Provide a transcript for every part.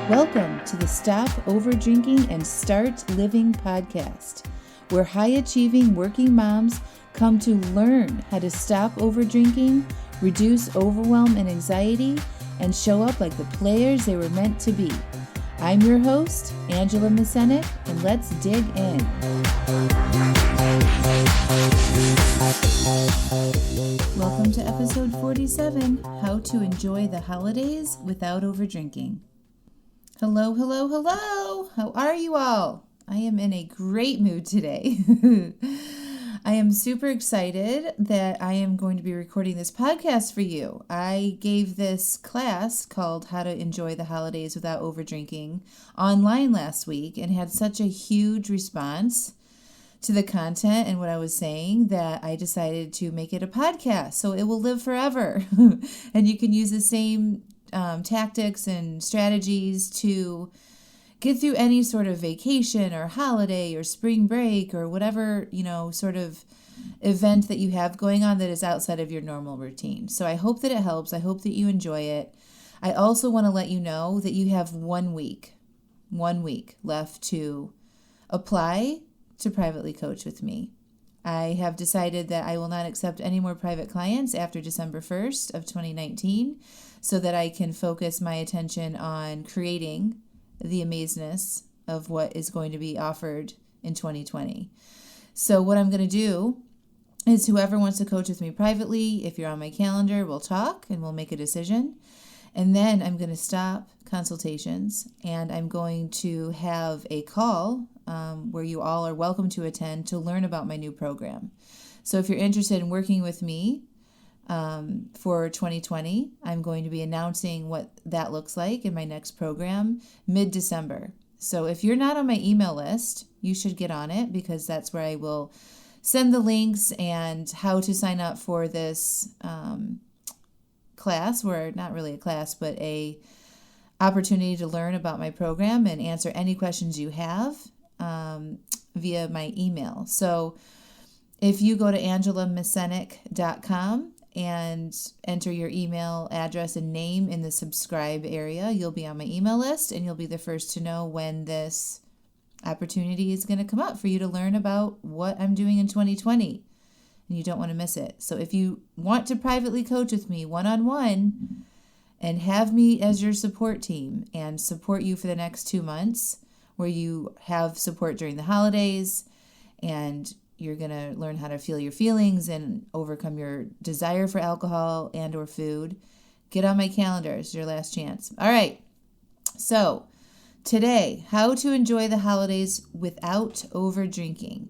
Welcome to the Stop Over-Drinking and Start Living podcast, where high-achieving working moms come to learn how to stop over-drinking, reduce overwhelm and anxiety, and show up like the players they were meant to be. I'm your host, Angela Mascenik, and let's dig in. Welcome to episode 47, How to Enjoy the Holidays Without Over-Drinking. Hello, hello, hello. How are you all? I am in a great mood today. I am super excited that I am going to be recording this podcast for you. I gave this class called How to Enjoy the Holidays Without Over-Drinking online last week and had such a huge response to the content and what I was saying that I decided to make it a podcast so it will live forever. And you can use the same tactics and strategies to get through any sort of vacation or holiday or spring break or whatever, sort of event that you have going on that is outside of your normal routine. So I hope that it helps. I hope that you enjoy it. I also want to let you know that you have 1 week left to apply to privately coach with me. I have decided that I will not accept any more private clients after December 1st of 2019 so that I can focus my attention on creating the amazingness of what is going to be offered in 2020. So what I'm going to do is whoever wants to coach with me privately, if you're on my calendar, we'll talk and we'll make a decision. And then I'm going to stop consultations and I'm going to have a call where you all are welcome to attend to learn about my new program. So if you're interested in working with me for 2020, I'm going to be announcing what that looks like in my next program mid-December. So if you're not on my email list, you should get on it because that's where I will send the links and how to sign up for this class, or not really a class, but a opportunity to learn about my program and answer any questions you have via my email. So if you go to angelamascenik.com and enter your email address and name in the subscribe area, you'll be on my email list and you'll be the first to know when this opportunity is going to come up for you to learn about what I'm doing in 2020. And you don't want to miss it. So if you want to privately coach with me one-on-one and have me as your support team and support you for the next 2 months, where you have support during the holidays and you're going to learn how to feel your feelings and overcome your desire for alcohol and or food, get on my calendar. It's your last chance. All right. So today, how to enjoy the holidays without over-drinking.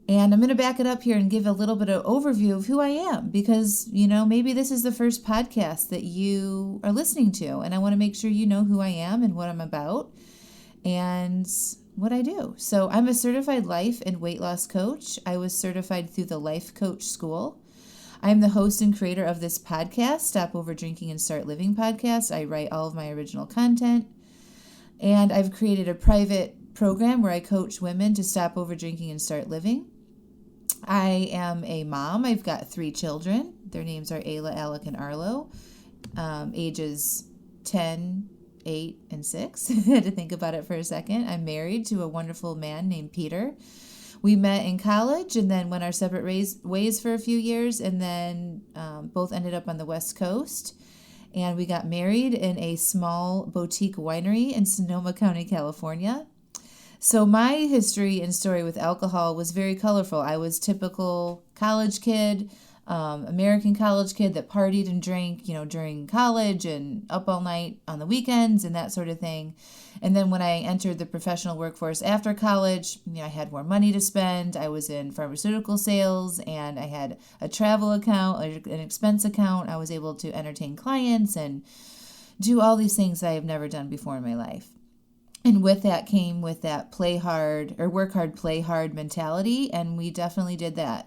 And I'm going to back it up here and give a little bit of overview of who I am because, maybe this is the first podcast that you are listening to. And I want to make sure you know who I am and what I'm about and what I do. So I'm a certified life and weight loss coach. I was certified through the Life Coach School. I'm the host and creator of this podcast, Stop Over-Drinking and Start Living podcast. I write all of my original content. And I've created a private program where I coach women to stop over-drinking and start living. I am a mom. I've got 3 children. Their names are Ayla, Alec, and Arlo, ages 10, 8, and 6. I had to think about it for a second. I'm married to a wonderful man named Peter. We met in college and then went our separate ways for a few years and then both ended up on the West Coast. And we got married in a small boutique winery in Sonoma County, California. So my history and story with alcohol was very colorful. I was typical college kid, American college kid that partied and drank, during college and up all night on the weekends and that sort of thing. And then when I entered the professional workforce after college, I had more money to spend. I was in pharmaceutical sales and I had a travel account, an expense account. I was able to entertain clients and do all these things that I have never done before in my life. And with that came with that play hard or work hard, play hard mentality. And we definitely did that.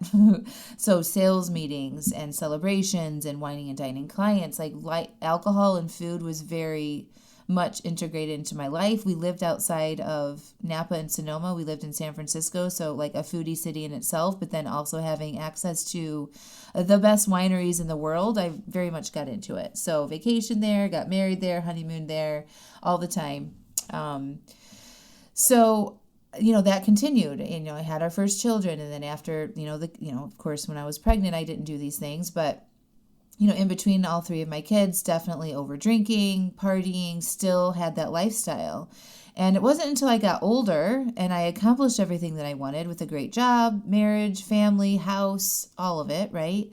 So sales meetings and celebrations and wining and dining clients, like alcohol and food was very much integrated into my life. We lived outside of Napa and Sonoma. We lived in San Francisco, so like a foodie city in itself, but then also having access to the best wineries in the world. I very much got into it. So vacation there, got married there, honeymoon there, all the time. So that continued. And, I had our first children, and then after, of course, when I was pregnant, I didn't do these things, but in between all three of my kids, definitely over drinking, partying, still had that lifestyle. And it wasn't until I got older and I accomplished everything that I wanted with a great job, marriage, family, house, all of it, right,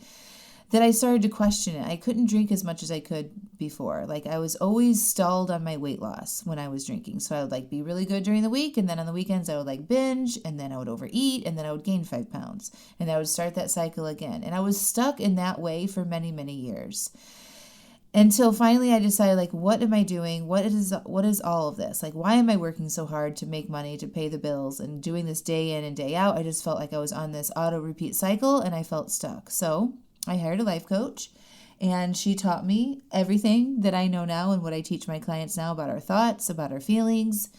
that I started to question it. I couldn't drink as much as I could before. Like, I was always stalled on my weight loss when I was drinking. So I would be really good during the week, and then on the weekends I would binge, and then I would overeat, and then I would gain 5 pounds, and I would start that cycle again. And I was stuck in that way for many, many years. Until finally I decided, what am I doing? What is all of this? Why am I working so hard to make money, to pay the bills, and doing this day in and day out? I just felt like I was on this auto repeat cycle, and I felt stuck. So I hired a life coach, and she taught me everything that I know now and what I teach my clients now about our thoughts, about our feelings.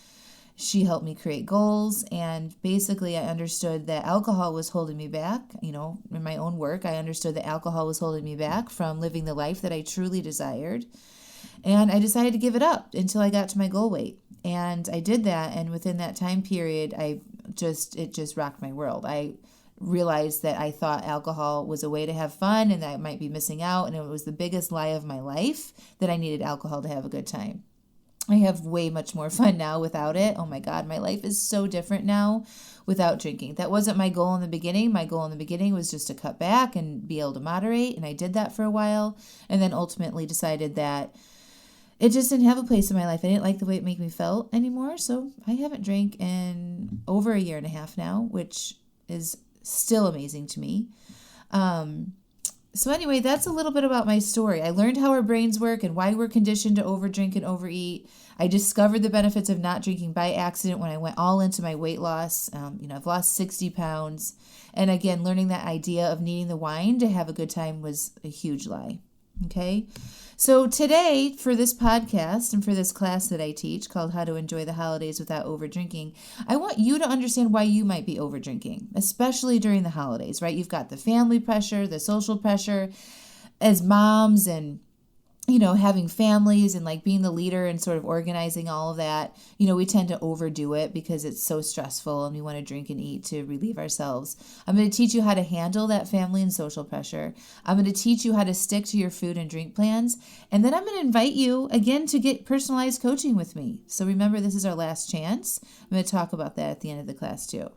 She helped me create goals, and basically I understood that alcohol was holding me back. In my own work, I understood that alcohol was holding me back from living the life that I truly desired. And I decided to give it up until I got to my goal weight. And I did that, and within that time period, it just rocked my world. I realized that I thought alcohol was a way to have fun and that I might be missing out, and it was the biggest lie of my life that I needed alcohol to have a good time. I have way much more fun now without it. Oh my God, my life is so different now without drinking. That wasn't my goal in the beginning. My goal in the beginning was just to cut back and be able to moderate, and I did that for a while, and then ultimately decided that it just didn't have a place in my life. I didn't like the way it made me feel anymore, so I haven't drank in over a year and a half now, which is still amazing to me. So anyway, that's a little bit about my story. I learned how our brains work and why we're conditioned to overdrink and overeat. I discovered the benefits of not drinking by accident when I went all into my weight loss. I've lost 60 pounds. And again, learning that idea of needing the wine to have a good time was a huge lie. Okay. So today, for this podcast and for this class that I teach called How to Enjoy the Holidays Without Overdrinking, I want you to understand why you might be overdrinking, especially during the holidays, right? You've got the family pressure, the social pressure as moms, and having families and being the leader and sort of organizing all of that. We tend to overdo it because it's so stressful and we want to drink and eat to relieve ourselves. I'm going to teach you how to handle that family and social pressure. I'm going to teach you how to stick to your food and drink plans. And then I'm going to invite you again to get personalized coaching with me. So remember, this is our last chance. I'm going to talk about that at the end of the class too.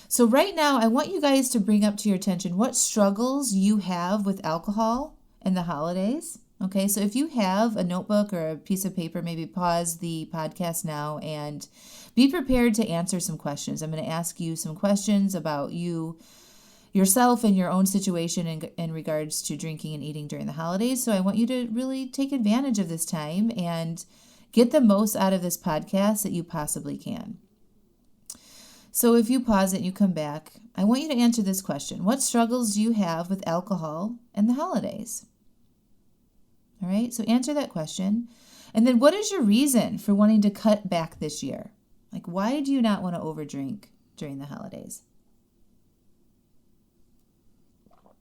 So right now, I want you guys to bring up to your attention what struggles you have with alcohol in the holidays. Okay, so if you have a notebook or a piece of paper, maybe pause the podcast now and be prepared to answer some questions. I'm going to ask you some questions about yourself and your own situation in regards to drinking and eating during the holidays. So I want you to really take advantage of this time and get the most out of this podcast that you possibly can. So if you pause it and you come back, I want you to answer this question. What struggles do you have with alcohol and the holidays? All right, so answer that question. And then what is your reason for wanting to cut back this year? Why do you not want to overdrink during the holidays?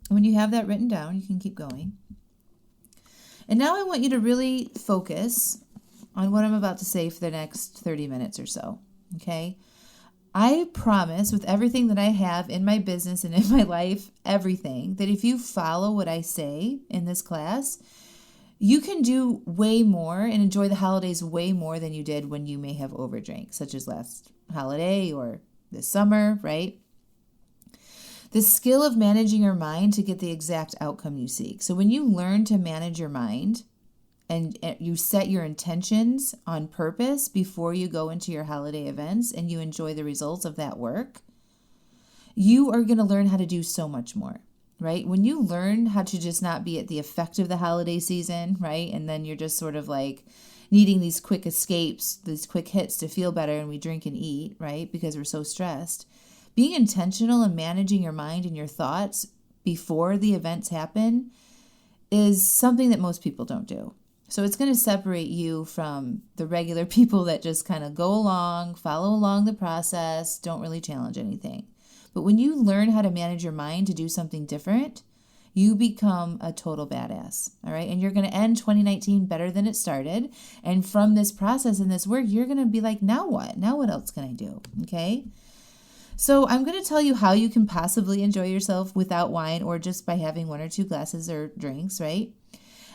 When you have that written down, you can keep going. And now I want you to really focus on what I'm about to say for the next 30 minutes or so, okay? I promise with everything that I have in my business and in my life, everything, that if you follow what I say in this class, you can do way more and enjoy the holidays way more than you did when you may have overdrank, such as last holiday or this summer, right? The skill of managing your mind to get the exact outcome you seek. So when you learn to manage your mind and you set your intentions on purpose before you go into your holiday events and you enjoy the results of that work, you are going to learn how to do so much more. Right? When you learn how to just not be at the effect of the holiday season, right? And then you're just sort of needing these quick escapes, these quick hits to feel better, and we drink and eat, right? Because we're so stressed. Being intentional and managing your mind and your thoughts before the events happen is something that most people don't do. So it's going to separate you from the regular people that just kind of go along, follow along the process, don't really challenge anything. But when you learn how to manage your mind to do something different, you become a total badass, all right? And you're going to end 2019 better than it started. And from this process and this work, you're going to be like, now what? Now what else can I do, okay? So I'm going to tell you how you can possibly enjoy yourself without wine or just by having 1 or 2 glasses or drinks, right?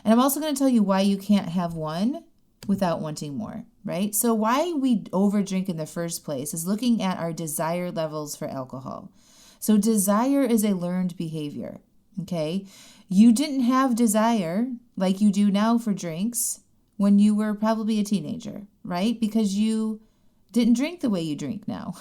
And I'm also going to tell you why you can't have one without wanting more, right? So why we overdrink in the first place is looking at our desire levels for alcohol. So desire is a learned behavior, okay? You didn't have desire like you do now for drinks when you were probably a teenager, right? Because you didn't drink the way you drink now.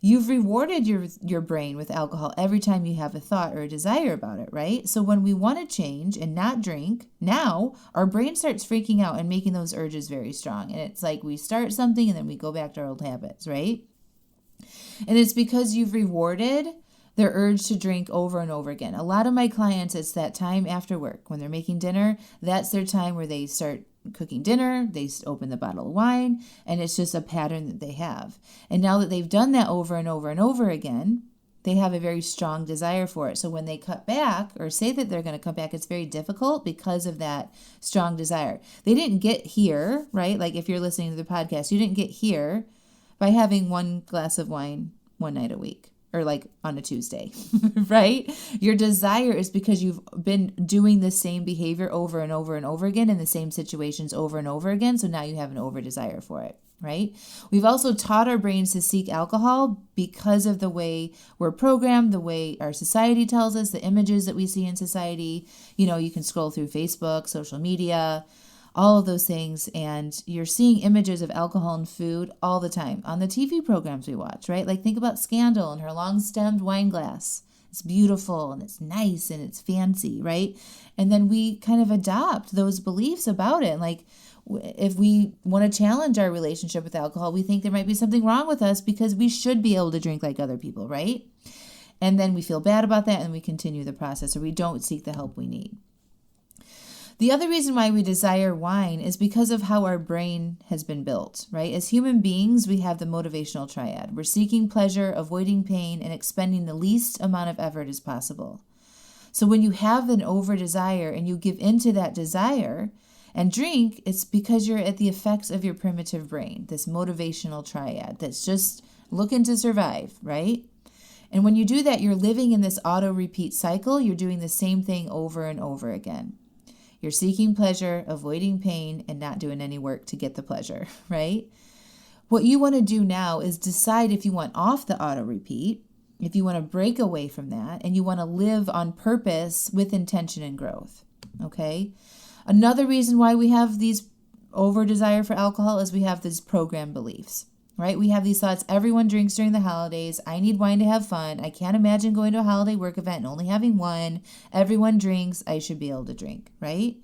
You've rewarded your brain with alcohol every time you have a thought or a desire about it, right? So when we want to change and not drink, now our brain starts freaking out and making those urges very strong. And it's like we start something and then we go back to our old habits, right? And it's because you've rewarded their urge to drink over and over again. A lot of my clients, it's that time after work when they're making dinner. That's their time where they start cooking dinner, they open the bottle of wine, and it's just a pattern that they have. And now that they've done that over and over and over again, they have a very strong desire for it. So when they cut back or say that they're going to cut back, it's very difficult because of that strong desire. They didn't get here, right? Like if you're listening to the podcast, you didn't get here by having 1 glass of wine one night a week. Or like on a Tuesday, right? Your desire is because you've been doing the same behavior over and over and over again in the same situations over and over again. So now you have an over desire for it, right? We've also taught our brains to seek alcohol because of the way we're programmed, the way our society tells us, the images that we see in society. You know, you can scroll through Facebook, social media, all of those things, and you're seeing images of alcohol and food all the time on the TV programs we watch, right? Like think about Scandal and her long-stemmed wine glass. It's beautiful and it's nice and it's fancy, right? And then we kind of adopt those beliefs about it. Like if we want to challenge our relationship with alcohol, we think there might be something wrong with us because we should be able to drink like other people, right? And then we feel bad about that and we continue the process, or we don't seek the help we need. The other reason why we desire wine is because of how our brain has been built, right? As human beings, we have the motivational triad. We're seeking pleasure, avoiding pain, and expending the least amount of effort as possible. So when you have an over desire and you give into that desire and drink, it's because you're at the effects of your primitive brain, this motivational triad that's just looking to survive, right? And when you do that, you're living in this auto-repeat cycle. You're doing the same thing over and over again. You're seeking pleasure, avoiding pain, and not doing any work to get the pleasure, right? What you want to do now is decide if you want off the auto repeat, if you want to break away from that, and you want to live on purpose with intention and growth, okay? Another reason why we have these over desire for alcohol is we have these program beliefs, right? We have these thoughts, everyone drinks during the holidays. I need wine to have fun. I can't imagine going to a holiday work event and only having one. Everyone drinks. I should be able to drink, right?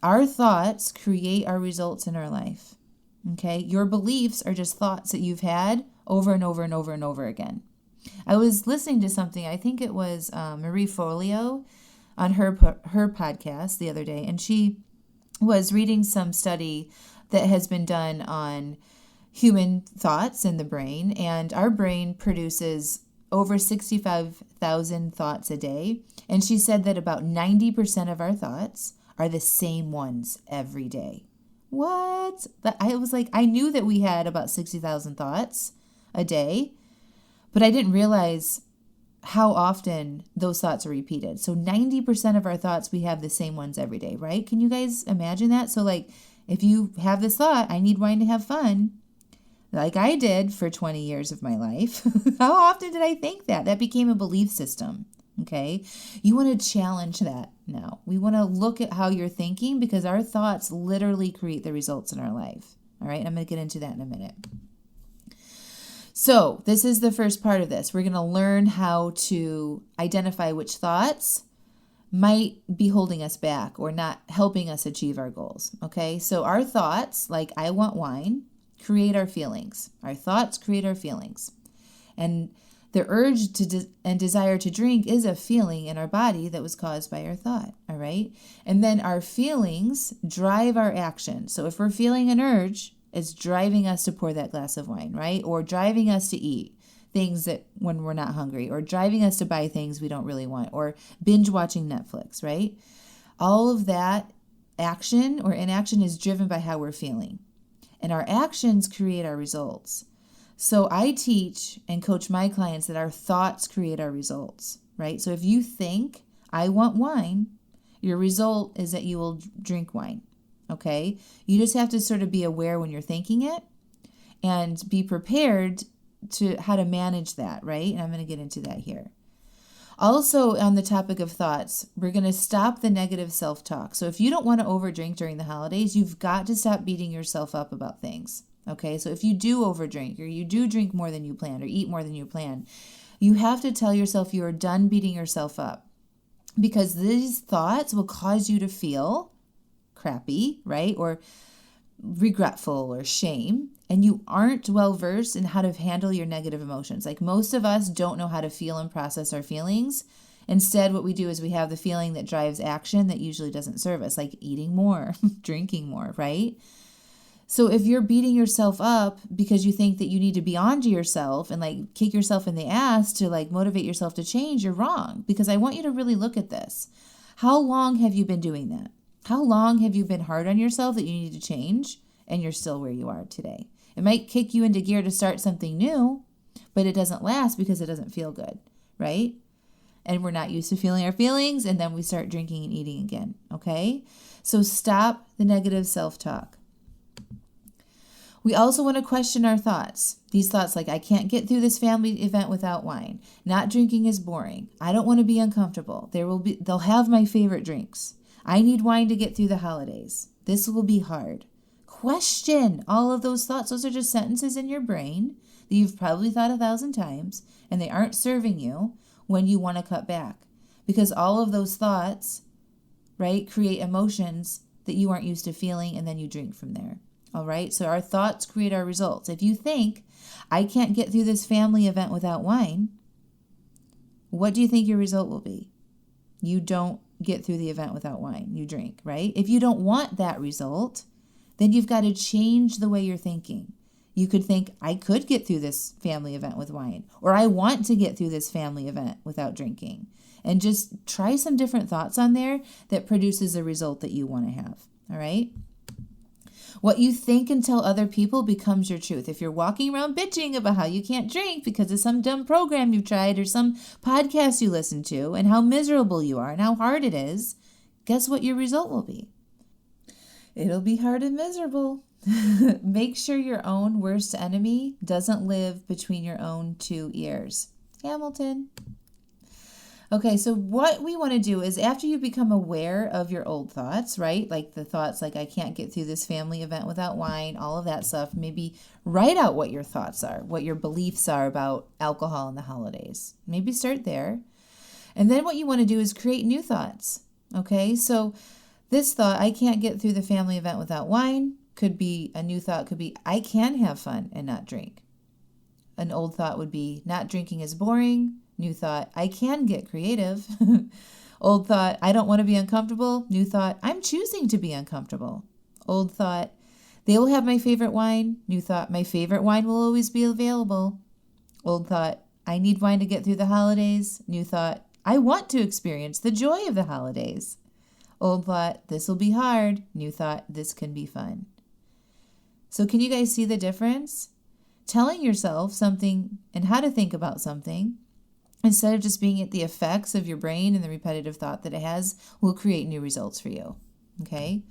Our thoughts create our results in our life, okay? Your beliefs are just thoughts that you've had over and over and over and over again. I was listening to something, I think it was Marie Forleo on her podcast the other day, and she was reading some study that has been done on human thoughts in the brain, and our brain produces over 65,000 thoughts a day. And she said that about 90% of our thoughts are the same ones every day. What? I was like, I knew that we had about 60,000 thoughts a day, but I didn't realize how often those thoughts are repeated. So 90% of our thoughts, we have the same ones every day, right? Can you guys imagine that? So like, if you have this thought, I need wine to have fun, like I did for 20 years of my life, how often did I think that? That became a belief system, okay? You want to challenge that now. We want to look at how you're thinking because our thoughts literally create the results in our life, all right? I'm going to get into that in a minute. So this is the first part of this. We're going to learn how to identify which thoughts might be holding us back or not helping us achieve our goals, okay? So our thoughts, like I want wine, create our feelings. Our thoughts create our feelings. And The urge and desire to drink is a feeling in our body that was caused by our thought, all right? And then our feelings drive our action. So if we're feeling an urge, it's driving us to pour that glass of wine, right? Or driving us to eat things that when we're not hungry, or driving us to buy things we don't really want, or binge watching Netflix, right? All of that action or inaction is driven by how we're feeling. And our actions create our results. So I teach and coach my clients that our thoughts create our results, right? So if you think, I want wine, your result is that you will drink wine, okay? You just have to sort of be aware when you're thinking it and be prepared to how to manage that, right? And I'm going to get into that here. Also, on the topic of thoughts, we're going to stop the negative self-talk. So if you don't want to overdrink during the holidays, you've got to stop beating yourself up about things. Okay, so if you do overdrink or you do drink more than you planned or eat more than you planned, you have to tell yourself you are done beating yourself up, because these thoughts will cause you to feel crappy, right? Or regretful or shame, and you aren't well versed in how to handle your negative emotions. Like most of us don't know how to feel and process our feelings. Instead, what we do is we have the feeling that drives action that usually doesn't serve us, like eating more, drinking more, right? So if you're beating yourself up because you think that you need to be onto yourself and like kick yourself in the ass to like motivate yourself to change, you're wrong. Because I want you to really look at this. How long have you been doing that? How long have you been hard on yourself that you need to change and you're still where you are today? It might kick you into gear to start something new, but it doesn't last because it doesn't feel good, right? And we're not used to feeling our feelings, and then we start drinking and eating again, okay? So stop the negative self-talk. We also want to question our thoughts. These thoughts like, I can't get through this family event without wine. Not drinking is boring. I don't want to be uncomfortable. They'll have my favorite drinks. I need wine to get through the holidays. This will be hard. Question all of those thoughts. Those are just sentences in your brain that you've probably thought 1,000 times, and they aren't serving you when you want to cut back. Because all of those thoughts, right, create emotions that you aren't used to feeling, and then you drink from there. All right, so our thoughts create our results. If you think, I can't get through this family event without wine, what do you think your result will be? You don't get through the event without wine. You drink, right? If you don't want that result, then you've got to change the way you're thinking. You could think, I could get through this family event with wine, or I want to get through this family event without drinking. And just try some different thoughts on there that produces a result that you want to have, all right? What you think and tell other people becomes your truth. If you're walking around bitching about how you can't drink because of some dumb program you've tried or some podcast you listen to and how miserable you are and how hard it is, guess what your result will be? It'll be hard and miserable. Make sure your own worst enemy doesn't live between your own two ears. Hamilton. Okay, so what we want to do is after you become aware of your old thoughts, right? Like the thoughts like I can't get through this family event without wine, all of that stuff. Maybe write out what your thoughts are, what your beliefs are about alcohol and the holidays. Maybe start there. And then what you want to do is create new thoughts. Okay, so this thought, I can't get through the family event without wine, could be a new thought, could be I can have fun and not drink. An old thought would be not drinking is boring. New thought, I can get creative. Old thought, I don't want to be uncomfortable. New thought, I'm choosing to be uncomfortable. Old thought, they will have my favorite wine. New thought, my favorite wine will always be available. Old thought, I need wine to get through the holidays. New thought, I want to experience the joy of the holidays. Old thought, this will be hard. New thought, this can be fun. So can you guys see the difference? Telling yourself something and how to think about something instead of just being at the effects of your brain and the repetitive thought that it has will create new results for you. Okay?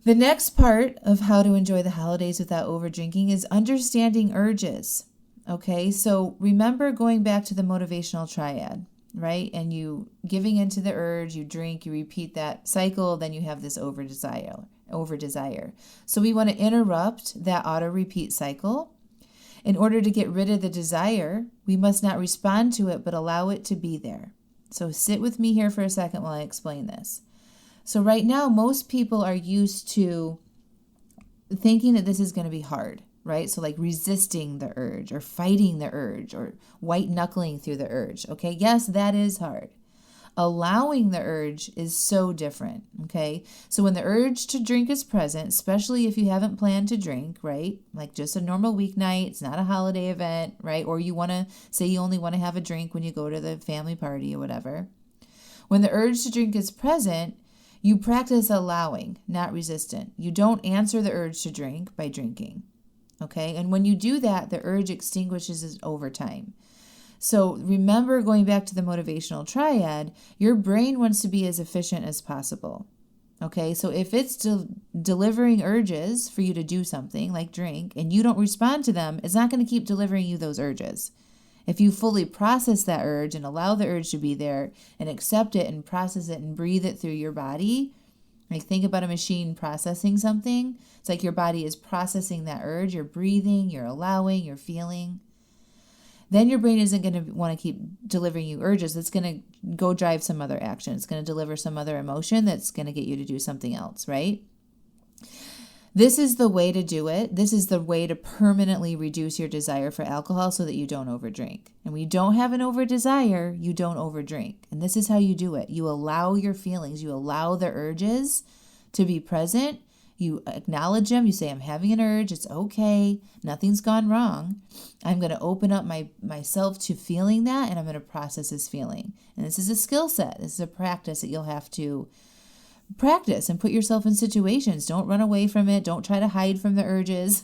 The next part of how to enjoy the holidays without over drinking is understanding urges. Okay? So remember going back to the motivational triad, right? And you giving into the urge, you drink, you repeat that cycle, then you have this over desire. So we want to interrupt that auto repeat cycle. In order to get rid of the desire, we must not respond to it, but allow it to be there. So sit with me here for a second while I explain this. So right now, most people are used to thinking that this is going to be hard, right? So like resisting the urge or fighting the urge or white knuckling through the urge. Okay. Yes, that is hard. Allowing the urge is so different. Okay. So when the urge to drink is present, especially if you haven't planned to drink, right? Like just a normal weeknight, it's not a holiday event, right? Or you want to say you only want to have a drink when you go to the family party or whatever. When the urge to drink is present, you practice allowing, not resistant. You don't answer the urge to drink by drinking. Okay. And when you do that, the urge extinguishes over time. So remember, going back to the motivational triad, your brain wants to be as efficient as possible. Okay, so if it's delivering urges for you to do something like drink and you don't respond to them, it's not going to keep delivering you those urges. If you fully process that urge and allow the urge to be there and accept it and process it and breathe it through your body, like think about a machine processing something. It's like your body is processing that urge. You're breathing, you're allowing, you're feeling. Then your brain isn't going to want to keep delivering you urges. It's going to go drive some other action. It's going to deliver some other emotion that's going to get you to do something else, right? This is the way to do it. This is the way to permanently reduce your desire for alcohol so that you don't overdrink. And when you don't have an over desire, you don't overdrink. And this is how you do it. You allow your feelings. You allow the urges to be present. You acknowledge them. You say, I'm having an urge. It's okay. Nothing's gone wrong. I'm going to open up myself to feeling that, and I'm going to process this feeling. And this is a skill set. This is a practice that you'll have to practice and put yourself in situations. Don't run away from it. Don't try to hide from the urges.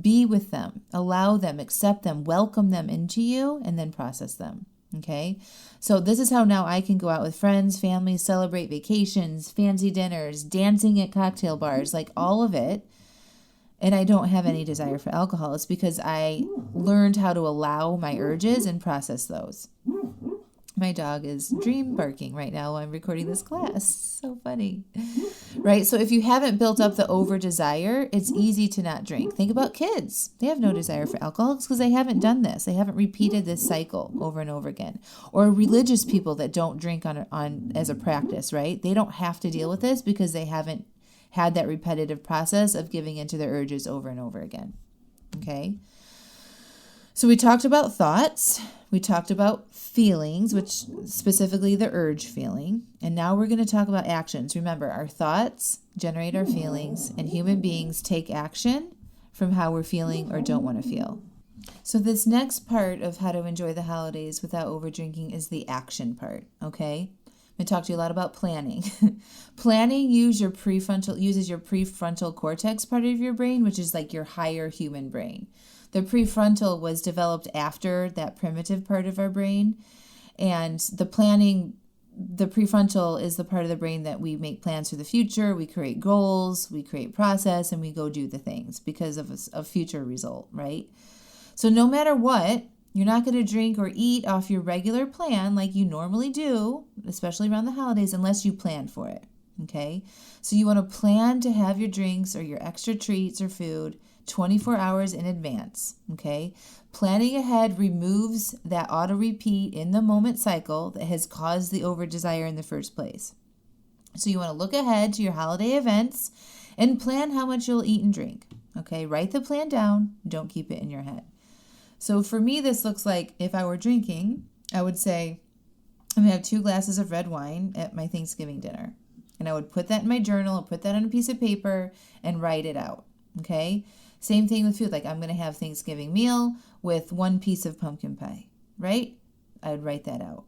Be with them. Allow them. Accept them. Welcome them into you, and then process them. Okay, so this is how now I can go out with friends, family, celebrate vacations, fancy dinners, dancing at cocktail bars, like all of it. And I don't have any desire for alcohol. It's because I learned how to allow my urges and process those. My dog is dream barking right now while I'm recording this class. So funny. Right? So if you haven't built up the over desire, it's easy to not drink. Think about kids. They have no desire for alcohol because they haven't done this. They haven't repeated this cycle over and over again. Or religious people that don't drink on as a practice, right? They don't have to deal with this because they haven't had that repetitive process of giving into their urges over and over again. Okay? So we talked about thoughts. We talked about feelings, which specifically the urge feeling. And now we're going to talk about actions. Remember, our thoughts generate our feelings, and human beings take action from how we're feeling or don't want to feel. So this next part of how to enjoy the holidays without overdrinking is the action part, okay? I'm going to talk to you a lot about planning. Planning uses your prefrontal cortex part of your brain, which is like your higher human brain. The prefrontal was developed after that primitive part of our brain. And the prefrontal is the part of the brain that we make plans for the future. We create goals, we create process, and we go do the things because of a future result, right? So no matter what, you're not going to drink or eat off your regular plan like you normally do, especially around the holidays, unless you plan for it, okay? So you want to plan to have your drinks or your extra treats or food 24 hours in advance, okay? Planning ahead removes that auto-repeat in the moment cycle that has caused the over-desire in the first place. So you want to look ahead to your holiday events and plan how much you'll eat and drink, okay? Write the plan down. Don't keep it in your head. So for me, this looks like if I were drinking, I would say I'm going to have 2 glasses of red wine at my Thanksgiving dinner. And I would put that in my journal, I'll put that on a piece of paper and write it out, okay? Same thing with food. Like I'm going to have Thanksgiving meal with 1 piece of pumpkin pie, right? I would write that out.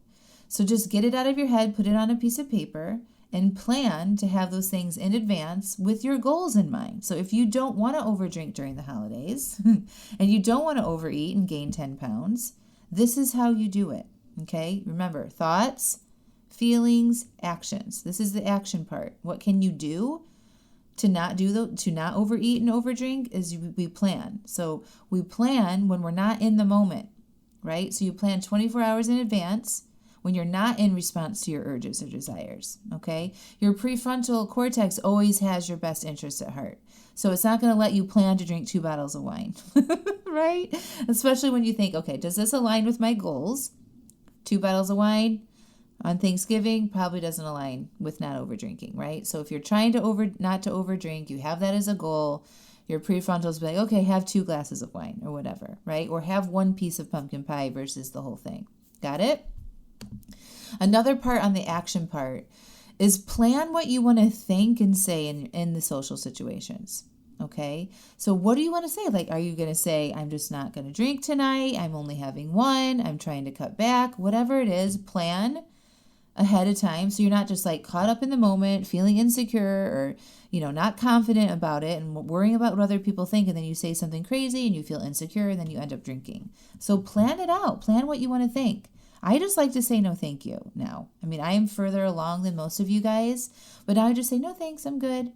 So just get it out of your head, put it on a piece of paper, and plan to have those things in advance with your goals in mind. So if you don't want to overdrink during the holidays and you don't want to overeat and gain 10 pounds, this is how you do it, okay? Remember, thoughts, feelings, actions. This is the action part. What can you do to not overeat and overdrink is we plan. So we plan when we're not in the moment, right? So you plan 24 hours in advance when you're not in response to your urges or desires, okay? Your prefrontal cortex always has your best interests at heart. So it's not going to let you plan to drink 2 bottles of wine, right? Especially when you think, okay, does this align with my goals? 2 bottles of wine on Thanksgiving probably doesn't align with not overdrinking, right? So if you're trying to not to overdrink, you have that as a goal, Your prefrontals be like, okay, have 2 glasses of wine or whatever, right? Or have 1 piece of pumpkin pie versus the whole thing. Got it? Another part on the action part is plan what you want to think and say in the social situations. Okay? So what do you want to say? Like, are you going to say, I'm just not going to drink tonight. I'm only having 1. I'm trying to cut back. Whatever it is, plan ahead of time so you're not just like caught up in the moment, feeling insecure or, not confident about it and worrying about what other people think. And then you say something crazy and you feel insecure and then you end up drinking. So plan it out. Plan what you want to think. I just like to say no thank you now. I mean, I am further along than most of you guys, but now I just say no thanks, I'm good.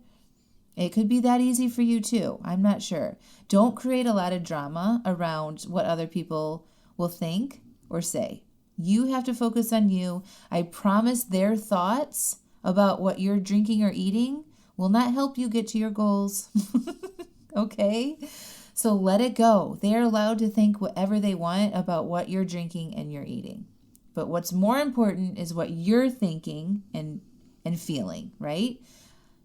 It could be that easy for you too. I'm not sure. Don't create a lot of drama around what other people will think or say. You have to focus on you. I promise their thoughts about what you're drinking or eating will not help you get to your goals. Okay? So let it go. They are allowed to think whatever they want about what you're drinking and you're eating. But what's more important is what you're thinking and feeling, right?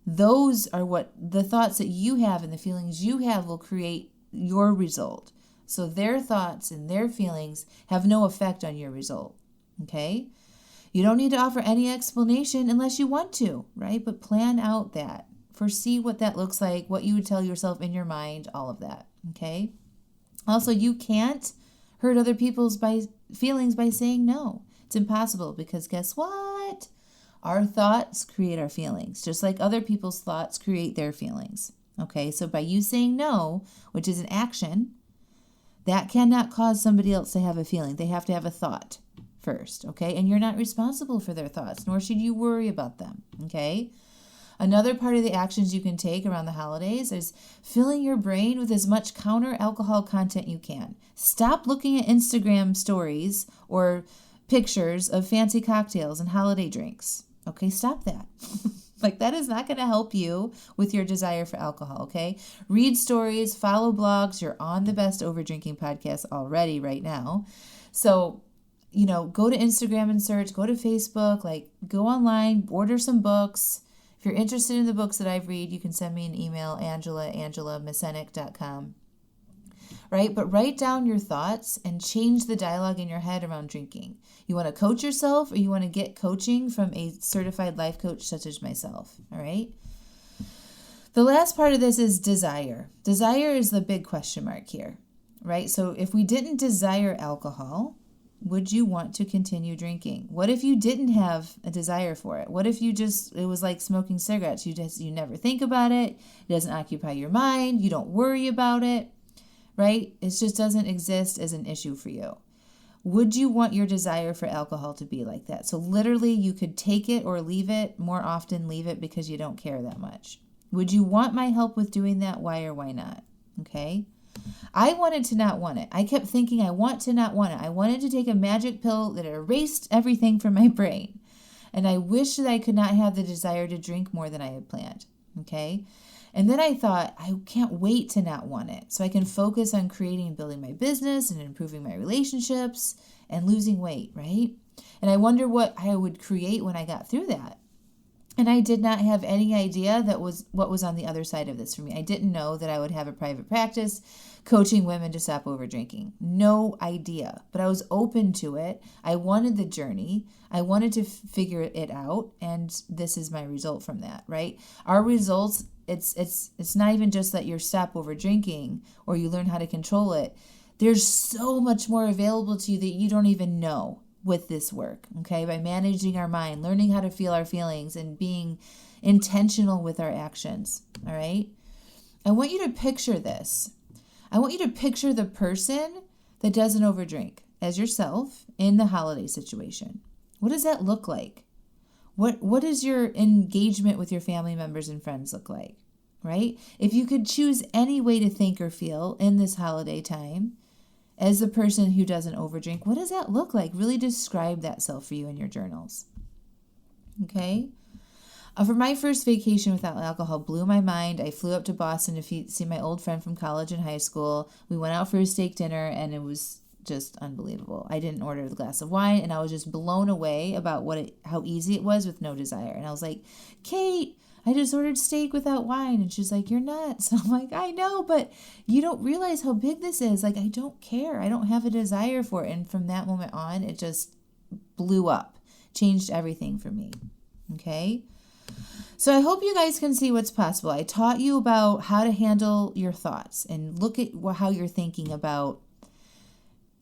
Those are what the thoughts that you have and the feelings you have will create your result. So their thoughts and their feelings have no effect on your result, okay? You don't need to offer any explanation unless you want to, right? But plan out that. Foresee what that looks like, what you would tell yourself in your mind, all of that, okay? Also, you can't hurt other people's feelings by saying no. It's impossible because guess what? Our thoughts create our feelings, just like other people's thoughts create their feelings, okay? So by you saying no, which is an action, that cannot cause somebody else to have a feeling. They have to have a thought first, okay? And you're not responsible for their thoughts, nor should you worry about them, okay? Another part of the actions you can take around the holidays is filling your brain with as much counter alcohol content you can. Stop looking at Instagram stories or pictures of fancy cocktails and holiday drinks. Okay, stop that. Like, that is not going to help you with your desire for alcohol, okay? Read stories, follow blogs. You're on the best over-drinking podcast already right now. So, go to Instagram and search, go to Facebook, go online, order some books. If you're interested in the books that I've read, you can send me an email, Mascenik.com. Right? But write down your thoughts and change the dialogue in your head around drinking. You want to coach yourself or you want to get coaching from a certified life coach such as myself. All right? The last part of this is desire. Desire is the big question mark here, right? So if we didn't desire alcohol, would you want to continue drinking? What if you didn't have a desire for it? What if it was like smoking cigarettes? You never think about it. It doesn't occupy your mind. You don't worry about it, right? It just doesn't exist as an issue for you. Would you want your desire for alcohol to be like that? So literally you could take it or leave it. More often leave it because you don't care that much. Would you want my help with doing that? Why or why not? Okay. I wanted to not want it. I kept thinking I want to not want it. I wanted to take a magic pill that erased everything from my brain. And I wish that I could not have the desire to drink more than I had planned. Okay. And then I thought, I can't wait to not want it. So I can focus on creating and building my business and improving my relationships and losing weight, right? And I wonder what I would create when I got through that. And I did not have any idea that was what was on the other side of this for me. I didn't know that I would have a private practice coaching women to stop over drinking. No idea. But I was open to it. I wanted the journey. I wanted to figure it out. And this is my result from that, right? Our results, it's not even just that you stop over drinking or you learn how to control it. There's so much more available to you that you don't even know with this work, okay? By managing our mind, learning how to feel our feelings, and being intentional with our actions, all right? I want you to picture this. I want you to picture the person that doesn't overdrink as yourself in the holiday situation. What does that look like? What does your engagement with your family members and friends look like, right? If you could choose any way to think or feel in this holiday time, as the person who doesn't overdrink, what does that look like? Really describe that self for you in your journals. Okay? For my first vacation without alcohol blew my mind. I flew up to Boston to see my old friend from college and high school. We went out for a steak dinner, and it was just unbelievable. I didn't order a glass of wine, and I was just blown away about how easy it was with no desire. And I was like, Kate, I just ordered steak without wine. And she's like, you're nuts. I'm like, I know, but you don't realize how big this is. Like, I don't care. I don't have a desire for it. And from that moment on, it just blew up, changed everything for me. Okay. So I hope you guys can see what's possible. I taught you about how to handle your thoughts and look at how you're thinking about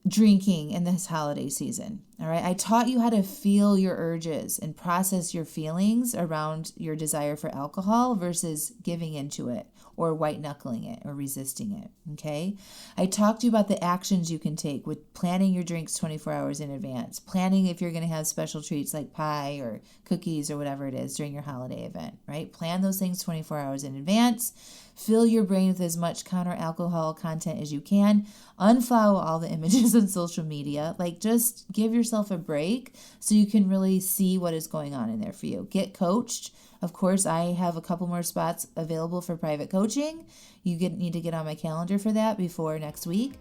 drinking in this holiday season. All right. I taught you how to feel your urges and process your feelings around your desire for alcohol versus giving into it or white knuckling it or resisting it. Okay. I talked to you about the actions you can take with planning your drinks 24 hours in advance, planning if you're going to have special treats like pie or cookies or whatever it is during your holiday event, right? Plan those things 24 hours in advance. Fill your brain with as much counter alcohol content as you can. Unfollow all the images on social media. Like, just give yourself a break so you can really see what is going on in there for you. Get coached. Of course, I have a couple more spots available for private coaching. You need to get on my calendar for that before next week.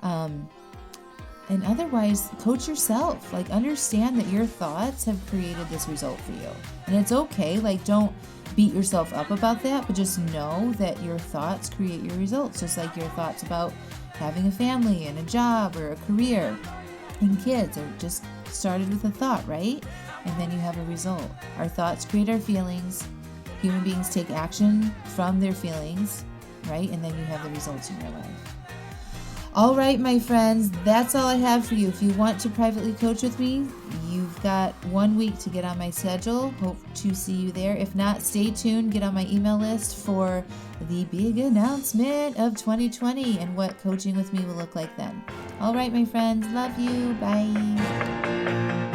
And otherwise, coach yourself. Like, understand that your thoughts have created this result for you. And it's okay. Like, don't beat yourself up about that, but just know that your thoughts create your results. Just like your thoughts about having a family and a job or a career and kids are just started with a thought, right? And then you have a result. Our thoughts create our feelings. Human beings take action from their feelings, right? And then you have the results in your life. All right, my friends, that's all I have for you. If you want to privately coach with me, you've got 1 week to get on my schedule. Hope to see you there. If not, stay tuned. Get on my email list for the big announcement of 2020 and what coaching with me will look like then. All right, my friends, love you. Bye.